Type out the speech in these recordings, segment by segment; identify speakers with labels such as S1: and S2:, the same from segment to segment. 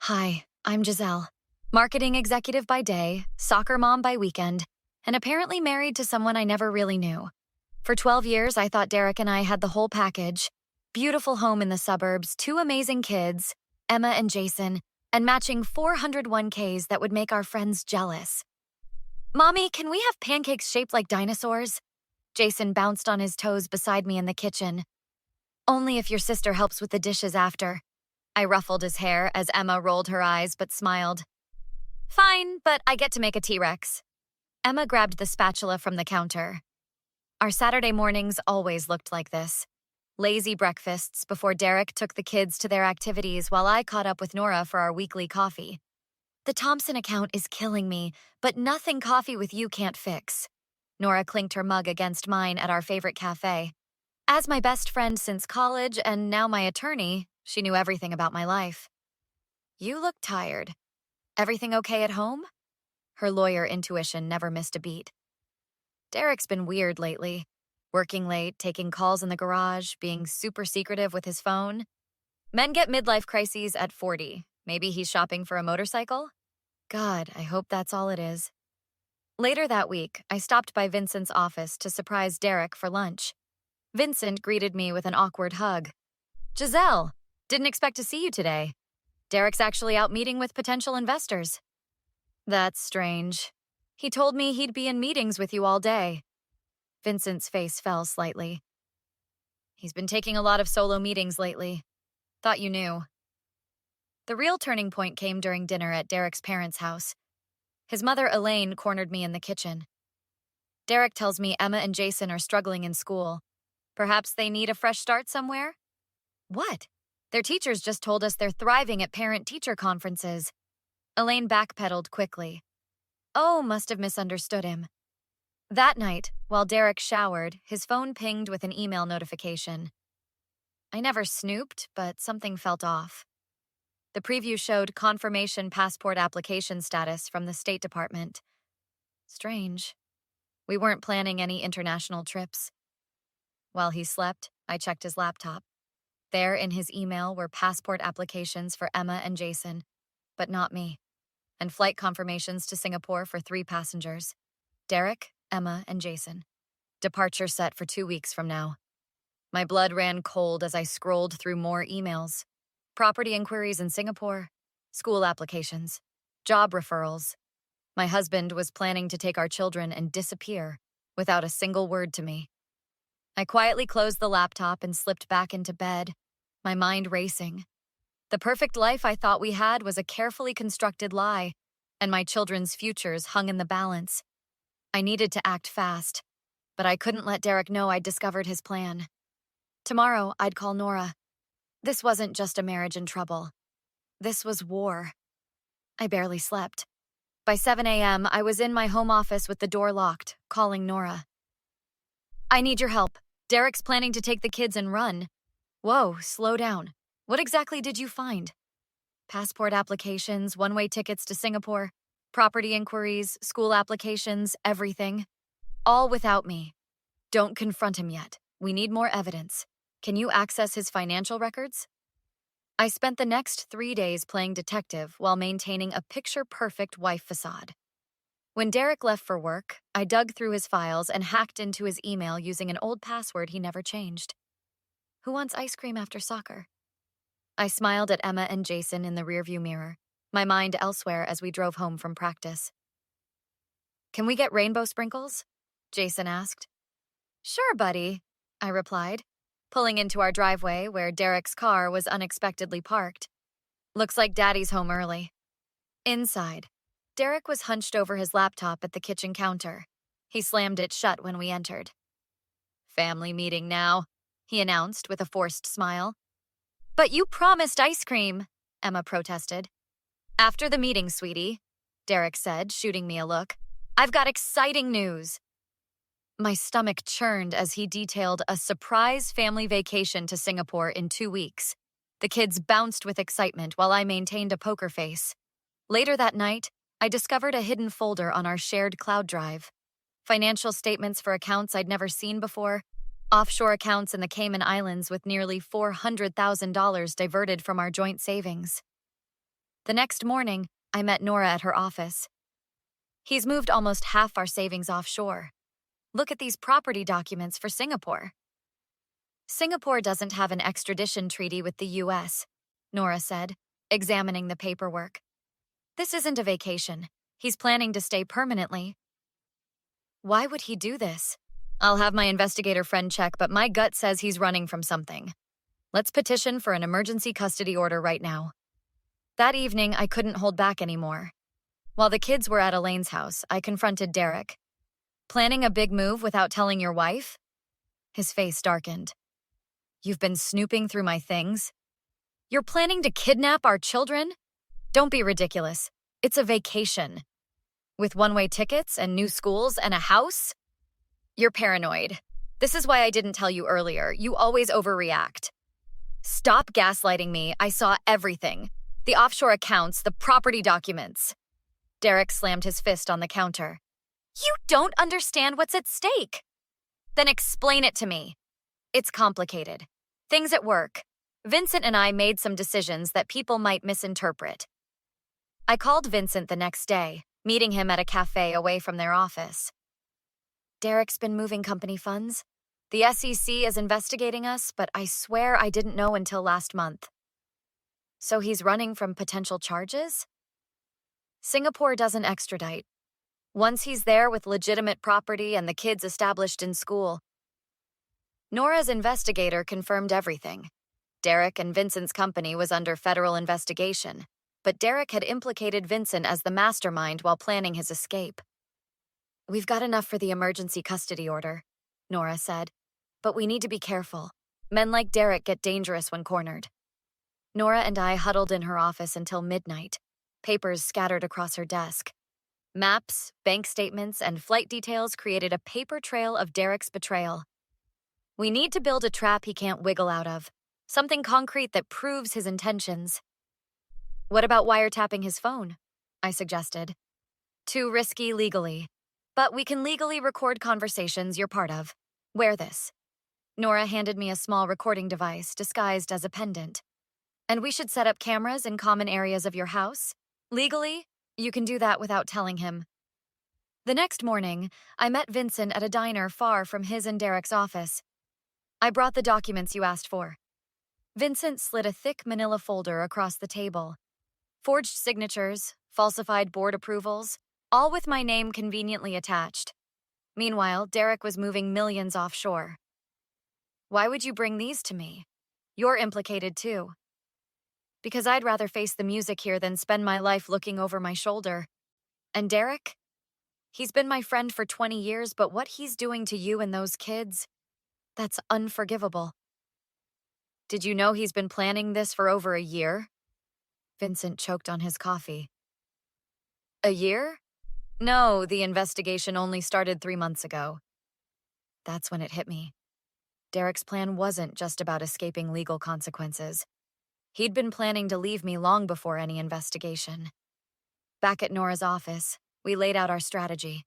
S1: Hi, I'm Giselle. Marketing executive by day, soccer mom by weekend, and apparently married to someone I never really knew. For 12 years, I thought Derek and I had the whole package. Beautiful home in the suburbs, two amazing kids, Emma and Jason, and matching 401ks that would make our friends jealous. Mommy, can we have pancakes shaped like dinosaurs? Jason bounced on his toes beside me in the kitchen. Only if your sister helps with the dishes after. I ruffled his hair as Emma rolled her eyes but smiled. Fine, but I get to make a T-Rex. Emma grabbed the spatula from the counter. Our Saturday mornings always looked like this. Lazy breakfasts before Derek took the kids to their activities while I caught up with Nora for our weekly coffee. The Thompson account is killing me, but nothing coffee with you can't fix. Nora clinked her mug against mine at our favorite cafe. As my best friend since college and now my attorney, she knew everything about my life. You look tired. Everything okay at home? Her lawyer intuition never missed a beat. Derek's been weird lately. Working late, taking calls in the garage, being super secretive with his phone. Men get midlife crises at 40. Maybe he's shopping for a motorcycle? God, I hope that's all it is. Later that week, I stopped by Vincent's office to surprise Derek for lunch. Vincent greeted me with an awkward hug. Giselle, didn't expect to see you today. Derek's actually out meeting with potential investors. That's strange. He told me he'd be in meetings with you all day. Vincent's face fell slightly. He's been taking a lot of solo meetings lately. Thought you knew. The real turning point came during dinner at Derek's parents' house. His mother, Elaine, cornered me in the kitchen. Derek tells me Emma and Jason are struggling in school. Perhaps they need a fresh start somewhere? What? Their teachers just told us they're thriving at parent-teacher conferences. Elaine backpedaled quickly. Oh, must have misunderstood him. That night, while Derek showered, his phone pinged with an email notification. I never snooped, but something felt off. The preview showed confirmation passport application status from the State Department. Strange. We weren't planning any international trips. While he slept, I checked his laptop. There in his email were passport applications for Emma and Jason, but not me, and flight confirmations to Singapore for 3 passengers. Derek, Emma, and Jason. Departure set for 2 weeks from now. My blood ran cold as I scrolled through more emails. Property inquiries in Singapore, school applications, job referrals. My husband was planning to take our children and disappear without a single word to me. I quietly closed the laptop and slipped back into bed, my mind racing. The perfect life I thought we had was a carefully constructed lie, and my children's futures hung in the balance. I needed to act fast, but I couldn't let Derek know I'd discovered his plan. Tomorrow, I'd call Nora. This wasn't just a marriage in trouble. This was war. I barely slept. By 7 a.m., I was in my home office with the door locked, calling Nora. I need your help. Derek's planning to take the kids and run. Whoa, slow down. What exactly did you find? Passport applications, one-way tickets to Singapore, property inquiries, school applications, everything. All without me. Don't confront him yet. We need more evidence. Can you access his financial records? I spent the next 3 days playing detective while maintaining a picture-perfect wife facade. When Derek left for work, I dug through his files and hacked into his email using an old password he never changed. Who wants ice cream after soccer? I smiled at Emma and Jason in the rearview mirror, my mind elsewhere as we drove home from practice. Can we get rainbow sprinkles? Jason asked. Sure, buddy, I replied, pulling into our driveway where Derek's car was unexpectedly parked. Looks like Daddy's home early. Inside, Derek was hunched over his laptop at the kitchen counter. He slammed it shut when we entered. Family meeting now, he announced with a forced smile. But you promised ice cream, Emma protested. After the meeting, sweetie, Derek said, shooting me a look. I've got exciting news. My stomach churned as he detailed a surprise family vacation to Singapore in 2 weeks. The kids bounced with excitement while I maintained a poker face. Later that night, I discovered a hidden folder on our shared cloud drive. Financial statements for accounts I'd never seen before, offshore accounts in the Cayman Islands with nearly $400,000 diverted from our joint savings. The next morning, I met Nora at her office. He's moved almost half our savings offshore. Look at these property documents for Singapore. Singapore doesn't have an extradition treaty with the US, Nora said, examining the paperwork. This isn't a vacation. He's planning to stay permanently. Why would he do this? I'll have my investigator friend check, but my gut says he's running from something. Let's petition for an emergency custody order right now. That evening, I couldn't hold back anymore. While the kids were at Elaine's house, I confronted Derek. Planning a big move without telling your wife? His face darkened. You've been snooping through my things? You're planning to kidnap our children? Don't be ridiculous. It's a vacation. With one-way tickets and new schools and a house? You're paranoid. This is why I didn't tell you earlier. You always overreact. Stop gaslighting me. I saw everything. The offshore accounts, the property documents. Derek slammed his fist on the counter. You don't understand what's at stake. Then explain it to me. It's complicated. Things at work. Vincent and I made some decisions that people might misinterpret. I called Vincent the next day, meeting him at a cafe away from their office. Derek's been moving company funds. The SEC is investigating us, but I swear I didn't know until last month. So he's running from potential charges? Singapore doesn't extradite. Once he's there with legitimate property and the kids established in school. Nora's investigator confirmed everything. Derek and Vincent's company was under federal investigation, but Derek had implicated Vincent as the mastermind while planning his escape. We've got enough for the emergency custody order, Nora said, but we need to be careful. Men like Derek get dangerous when cornered. Nora and I huddled in her office until midnight, papers scattered across her desk. Maps, bank statements, and flight details created a paper trail of Derek's betrayal. We need to build a trap he can't wiggle out of, something concrete that proves his intentions. What about wiretapping his phone? I suggested. Too risky legally, but we can legally record conversations you're part of. Wear this. Nora handed me a small recording device disguised as a pendant. And we should set up cameras in common areas of your house. Legally, you can do that without telling him. The next morning, I met Vincent at a diner far from his and Derek's office. I brought the documents you asked for. Vincent slid a thick manila folder across the table. Forged signatures, falsified board approvals, all with my name conveniently attached. Meanwhile, Derek was moving millions offshore. Why would you bring these to me? You're implicated too. Because I'd rather face the music here than spend my life looking over my shoulder. And Derek? He's been my friend for 20 years, but what he's doing to you and those kids, that's unforgivable. Did you know he's been planning this for over a year? Vincent choked on his coffee. A year? No, the investigation only started 3 months ago. That's when it hit me. Derek's plan wasn't just about escaping legal consequences. He'd been planning to leave me long before any investigation. Back at Nora's office, we laid out our strategy.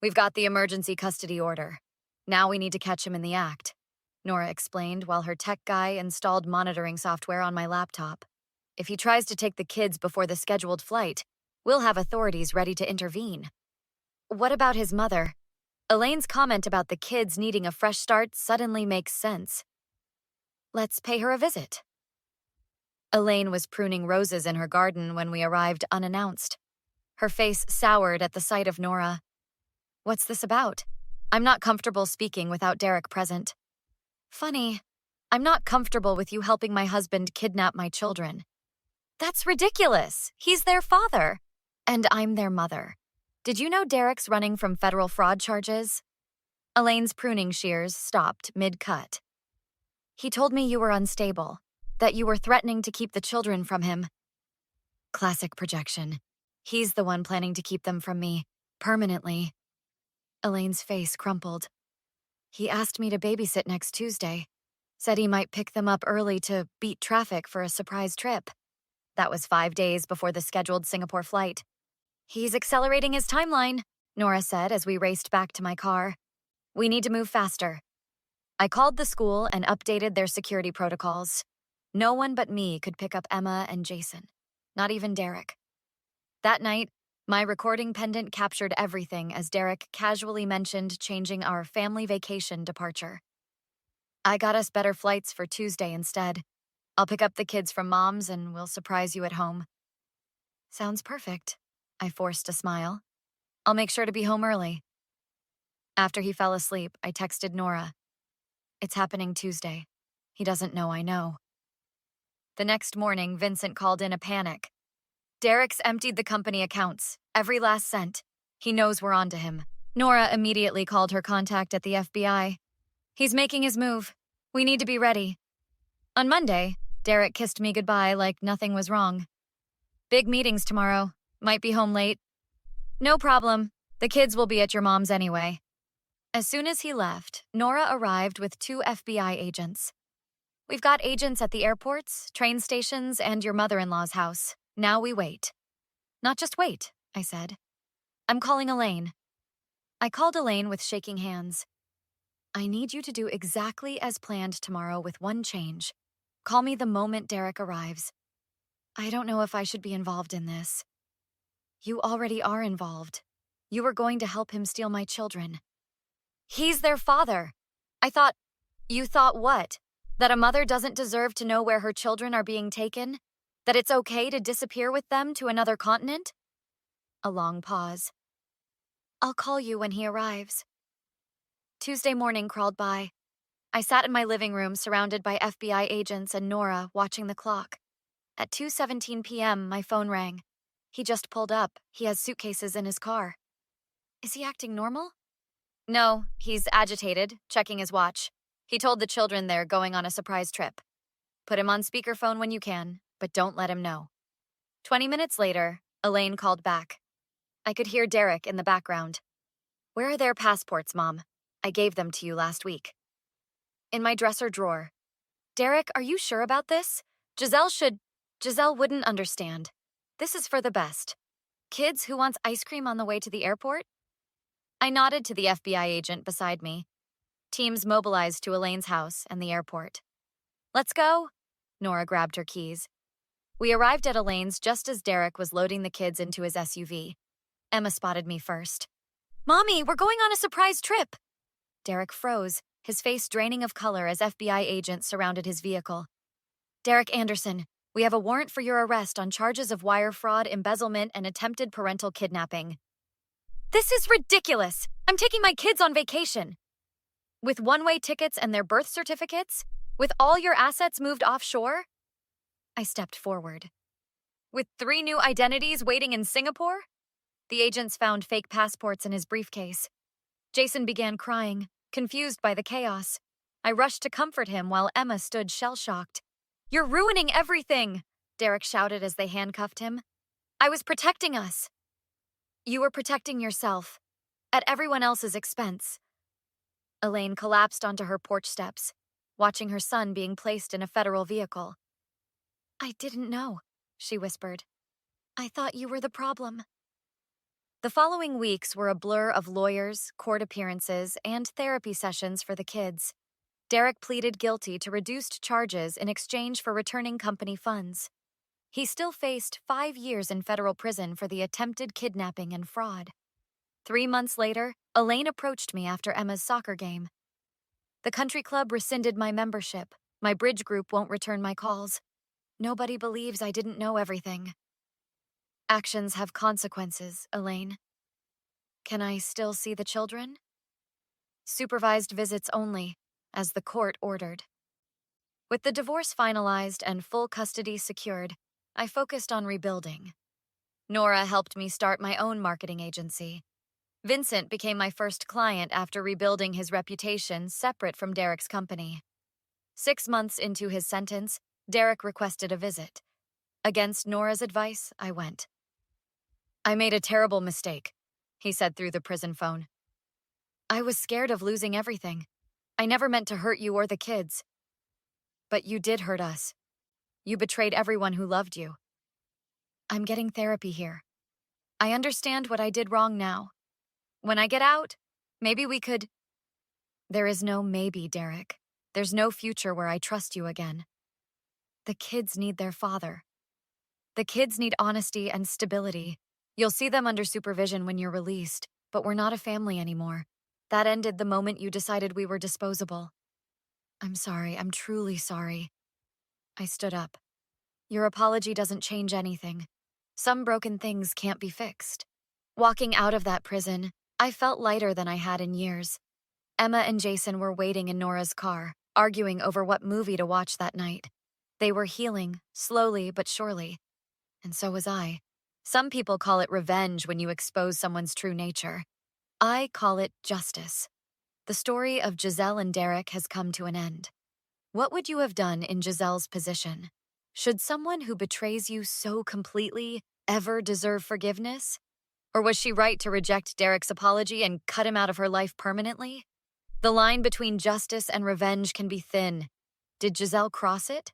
S1: We've got the emergency custody order. Now we need to catch him in the act, Nora explained while her tech guy installed monitoring software on my laptop. If he tries to take the kids before the scheduled flight, we'll have authorities ready to intervene. What about his mother? Elaine's comment about the kids needing a fresh start suddenly makes sense. Let's pay her a visit. Elaine was pruning roses in her garden when we arrived unannounced. Her face soured at the sight of Nora. What's this about? I'm not comfortable speaking without Derek present. Funny, I'm not comfortable with you helping my husband kidnap my children. That's ridiculous. He's their father. And I'm their mother. Did you know Derek's running from federal fraud charges? Elaine's pruning shears stopped mid-cut. He told me you were unstable, that you were threatening to keep the children from him. Classic projection. He's the one planning to keep them from me, permanently. Elaine's face crumpled. He asked me to babysit next Tuesday. Said he might pick them up early to beat traffic for a surprise trip. That was 5 days before the scheduled Singapore flight. He's accelerating his timeline, Nora said as we raced back to my car. We need to move faster. I called the school and updated their security protocols. No one but me could pick up Emma and Jason. not even Derek. That night, my recording pendant captured everything as Derek casually mentioned changing our family vacation departure. I got us better flights for Tuesday instead. I'll pick up the kids from Mom's and we'll surprise you at home. Sounds perfect. I forced a smile. I'll make sure to be home early. After he fell asleep, I texted Nora. It's happening Tuesday. He doesn't know I know. The next morning, Vincent called in a panic. Derek's emptied the company accounts, every last cent. He knows we're onto him. Nora immediately called her contact at the FBI. He's making his move. We need to be ready. On Monday, Derek kissed me goodbye like nothing was wrong. Big meetings tomorrow. Might be home late. No problem. The kids will be at your mom's anyway. As soon as he left, Nora arrived with 2 FBI agents. We've got agents at the airports, train stations, and your mother-in-law's house. Now we wait. Not just wait, I said. I'm calling Elaine. I called Elaine with shaking hands. I need you to do exactly as planned tomorrow with one change. Call me the moment Derek arrives. I don't know if I should be involved in this. You already are involved. You were going to help him steal my children. He's their father. You thought what? That a mother doesn't deserve to know where her children are being taken? That it's okay to disappear with them to another continent? A long pause. I'll call you when he arrives. Tuesday morning crawled by. I sat in my living room surrounded by FBI agents and Nora watching the clock. At 2:17 p.m., my phone rang. He just pulled up. He has suitcases in his car. Is he acting normal? No, he's agitated, checking his watch. He told the children they're going on a surprise trip. Put him on speakerphone when you can, but don't let him know. 20 minutes later, Elaine called back. I could hear Derek in the background. Where are their passports, Mom? I gave them to you last week. In my dresser drawer. Derek, are you sure about this? Giselle wouldn't understand. This is for the best. Kids who wants ice cream on the way to the airport? I nodded to the FBI agent beside me. Teams mobilized to Elaine's house and the airport. Let's go. Nora grabbed her keys. We arrived at Elaine's just as Derek was loading the kids into his SUV. Emma spotted me first. Mommy, we're going on a surprise trip. Derek froze, his face draining of color as FBI agents surrounded his vehicle. Derek Anderson, we have a warrant for your arrest on charges of wire fraud, embezzlement, and attempted parental kidnapping. This is ridiculous! I'm taking my kids on vacation. With one-way tickets and their birth certificates? With all your assets moved offshore? I stepped forward. With 3 new identities waiting in Singapore? The agents found fake passports in his briefcase. Jason began crying, confused by the chaos. I rushed to comfort him while Emma stood shell-shocked. You're ruining everything, Derek shouted as they handcuffed him. I was protecting us. You were protecting yourself, at everyone else's expense. Elaine collapsed onto her porch steps, watching her son being placed in a federal vehicle. I didn't know, she whispered. I thought you were the problem. The following weeks were a blur of lawyers, court appearances, and therapy sessions for the kids. Derek pleaded guilty to reduced charges in exchange for returning company funds. He still faced 5 years in federal prison for the attempted kidnapping and fraud. 3 months later, Elaine approached me after Emma's soccer game. The country club rescinded my membership. My bridge group won't return my calls. Nobody believes I didn't know everything. Actions have consequences, Elaine. Can I still see the children? Supervised visits only, as the court ordered. With the divorce finalized and full custody secured, I focused on rebuilding. Nora helped me start my own marketing agency. Vincent became my first client after rebuilding his reputation separate from Derek's company. 6 months into his sentence, Derek requested a visit. Against Nora's advice, I went. I made a terrible mistake, he said through the prison phone. I was scared of losing everything. I never meant to hurt you or the kids. But you did hurt us. You betrayed everyone who loved you. I'm getting therapy here. I understand what I did wrong now. When I get out, maybe we could... There is no maybe, Derek. There's no future where I trust you again. The kids need their father. The kids need honesty and stability. You'll see them under supervision when you're released, but we're not a family anymore. That ended the moment you decided we were disposable. I'm sorry, I'm truly sorry. I stood up. Your apology doesn't change anything. Some broken things can't be fixed. Walking out of that prison, I felt lighter than I had in years. Emma and Jason were waiting in Nora's car, arguing over what movie to watch that night. They were healing, slowly but surely. And so was I. Some people call it revenge when you expose someone's true nature. I call it justice. The story of Giselle and Derek has come to an end. What would you have done in Giselle's position? Should someone who betrays you so completely ever deserve forgiveness? Or was she right to reject Derek's apology and cut him out of her life permanently? The line between justice and revenge can be thin. Did Giselle cross it?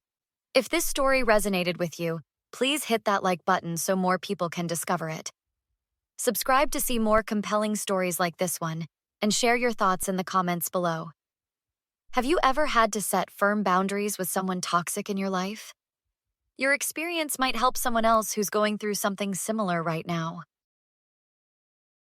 S1: If this story resonated with you, please hit that like button so more people can discover it. Subscribe to see more compelling stories like this one, and share your thoughts in the comments below. Have you ever had to set firm boundaries with someone toxic in your life? Your experience might help someone else who's going through something similar right now.